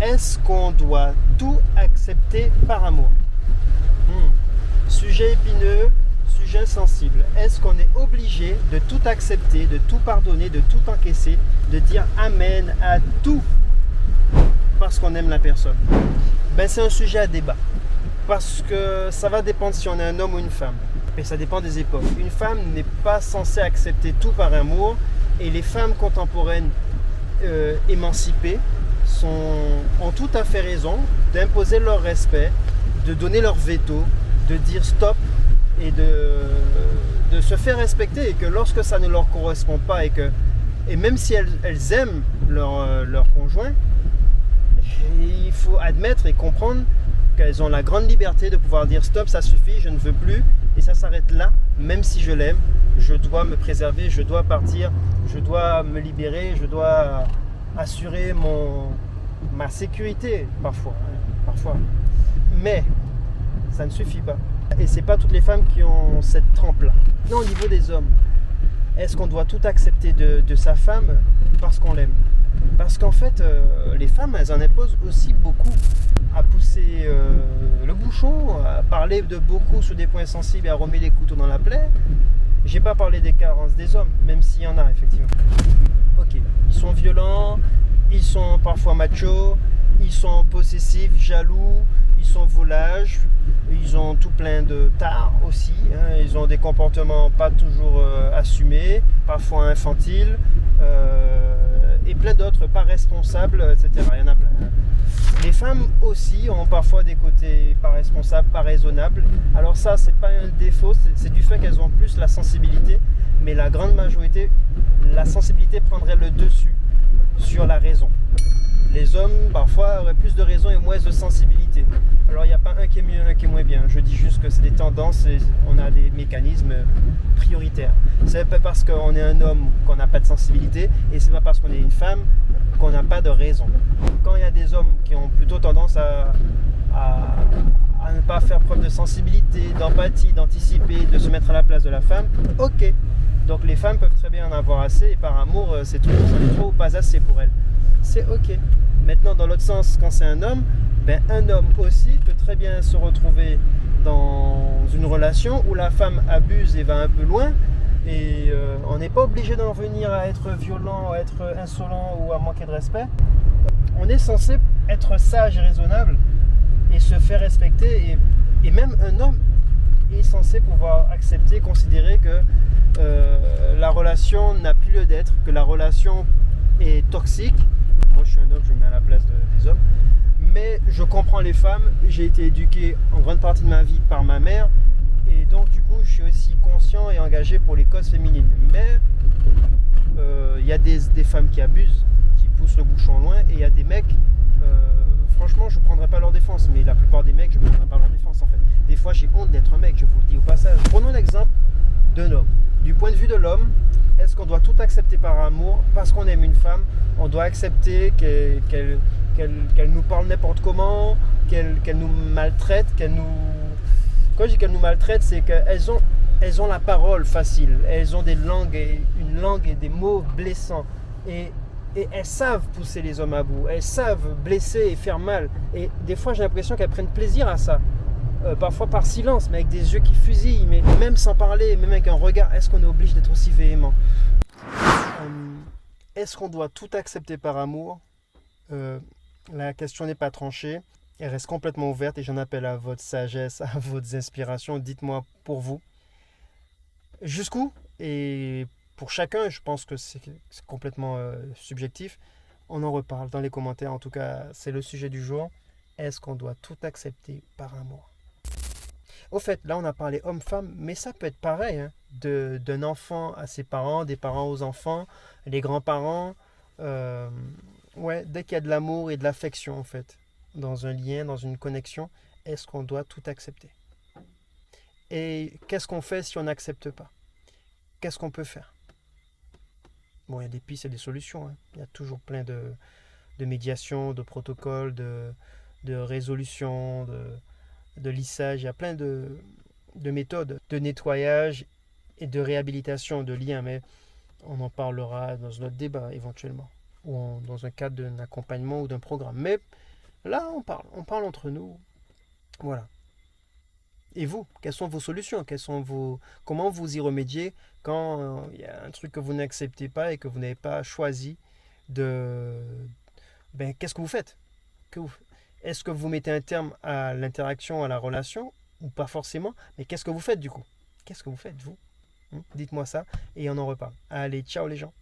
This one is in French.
Est-ce qu'on doit tout accepter par amour? Sujet épineux, sujet sensible. Est-ce qu'on est obligé de tout accepter, de tout pardonner, de tout encaisser, de dire amen à tout parce qu'on aime la personne? C'est un sujet à débat. Parce que ça va dépendre si on est un homme ou une femme. Et ça dépend des époques. Une femme n'est pas censée accepter tout par amour. Et les femmes contemporaines émancipées ont tout à fait raison d'imposer leur respect, de donner leur veto, de dire stop et de se faire respecter. Et que lorsque ça ne leur correspond pas et même si elles aiment leur conjoint, il faut admettre et comprendre qu'elles ont la grande liberté de pouvoir dire stop, ça suffit, je ne veux plus, et ça s'arrête là, même si je l'aime, je dois me préserver, je dois partir, je dois me libérer, je dois assurer ma sécurité parfois. Mais ça ne suffit pas. Et c'est pas toutes les femmes qui ont cette trempe-là. Non, au niveau des hommes, est-ce qu'on doit tout accepter de sa femme parce qu'on l'aime? Parce qu'en fait, les femmes, elles en imposent aussi beaucoup à pousser le bouchon, à parler de beaucoup sur des points sensibles et à remuer les couteaux dans la plaie. J'ai pas parlé des carences des hommes, même s'il y en a effectivement. Ok, ils sont violents, ils sont parfois machos, ils sont possessifs, jaloux, ils sont volages, ils ont tout plein de tares aussi, ils ont des comportements pas toujours assumés, parfois infantiles, et plein d'autres pas responsables, etc. Il y en a plein. Les femmes aussi ont parfois des côtés pas responsables, pas raisonnables. Alors ça, c'est pas un défaut, c'est du fait qu'elles ont plus la sensibilité, mais la grande majorité, la sensibilité prendrait le dessus sur la raison. Les hommes, parfois, auraient plus de raison et moins de sensibilité. Alors, il n'y a pas un qui est mieux, un qui est moins bien. Je dis juste que c'est des tendances et on a des mécanismes prioritaires. C'est pas parce qu'on est un homme qu'on n'a pas de sensibilité et c'est pas parce qu'on est une femme qu'on n'a pas de raison. Quand il y a des hommes qui ont plutôt tendance à ne pas faire preuve de sensibilité, d'empathie, d'anticiper, de se mettre à la place de la femme, ok. Donc les femmes peuvent très bien en avoir assez et par amour, c'est trop, j'en ai trop ou pas assez pour elles. C'est ok. Maintenant, dans l'autre sens, quand c'est un homme aussi peut très bien se retrouver dans une relation où la femme abuse et va un peu loin. Et on n'est pas obligé d'en venir à être violent, à être insolent ou à manquer de respect. On est censé être sage et raisonnable et se faire respecter. Et même un homme est censé pouvoir accepter, considérer que la relation n'a plus lieu d'être, que la relation est toxique. Moi je suis un homme, je me mets à la place des hommes. Mais je comprends les femmes, j'ai été éduqué en grande partie de ma vie par ma mère. Et donc du coup je suis aussi conscient et engagé pour les causes féminines. Mais il y a des femmes qui abusent, qui poussent le bouchon loin. Et il y a des mecs, franchement je ne prendrai pas leur défense. Mais la plupart des mecs je ne prendrai pas leur défense en fait. Des fois j'ai honte d'être un mec, je vous le dis au passage. Prenons l'exemple d'un homme. Du point de vue de l'homme, est-ce qu'on doit tout accepter par amour? Parce qu'on aime une femme, on doit accepter qu'elle nous parle n'importe comment, qu'elle nous maltraite, Quand je dis qu'elle nous maltraite, c'est qu'elles ont la parole facile, elles ont une langue et des mots blessants. Et elles savent pousser les hommes à bout, elles savent blesser et faire mal. Et des fois, j'ai l'impression qu'elles prennent plaisir à ça. Parfois par silence, mais avec des yeux qui fusillent, mais même sans parler, même avec un regard. Est-ce qu'on est obligé d'être aussi véhément? Est-ce qu'on doit tout accepter par amour? La question n'est pas tranchée, elle reste complètement ouverte et j'en appelle à votre sagesse, à votre inspiration. Dites-moi pour vous, jusqu'où? Et pour chacun, je pense que c'est complètement subjectif. On en reparle dans les commentaires, en tout cas c'est le sujet du jour. Est-ce qu'on doit tout accepter par amour? Au fait, là on a parlé homme-femme, mais ça peut être pareil, d'un enfant à ses parents, des parents aux enfants, les grands-parents. Dès qu'il y a de l'amour et de l'affection en fait, dans un lien, dans une connexion, est-ce qu'on doit tout accepter? Et qu'est-ce qu'on fait si on n'accepte pas? Qu'est-ce qu'on peut faire? Bon, il y a des pistes et des solutions, Il y a toujours plein de médiations, de protocoles, de résolutions, de lissage, il y a plein de méthodes de nettoyage et de réhabilitation de liens, mais on en parlera dans notre débat éventuellement, ou dans un cadre d'un accompagnement ou d'un programme. Mais Là, on parle entre nous. Voilà. Et vous, quelles sont vos solutions? Comment vous y remédiez quand il y a un truc que vous n'acceptez pas et que vous n'avez pas choisi de... Ben, qu'est-ce que vous faites? Est-ce que vous mettez un terme à l'interaction, à la relation, ou pas forcément? Mais qu'est-ce que vous faites du coup? Qu'est-ce que vous faites, vous? Dites-moi ça et on en reparle. Allez, ciao les gens.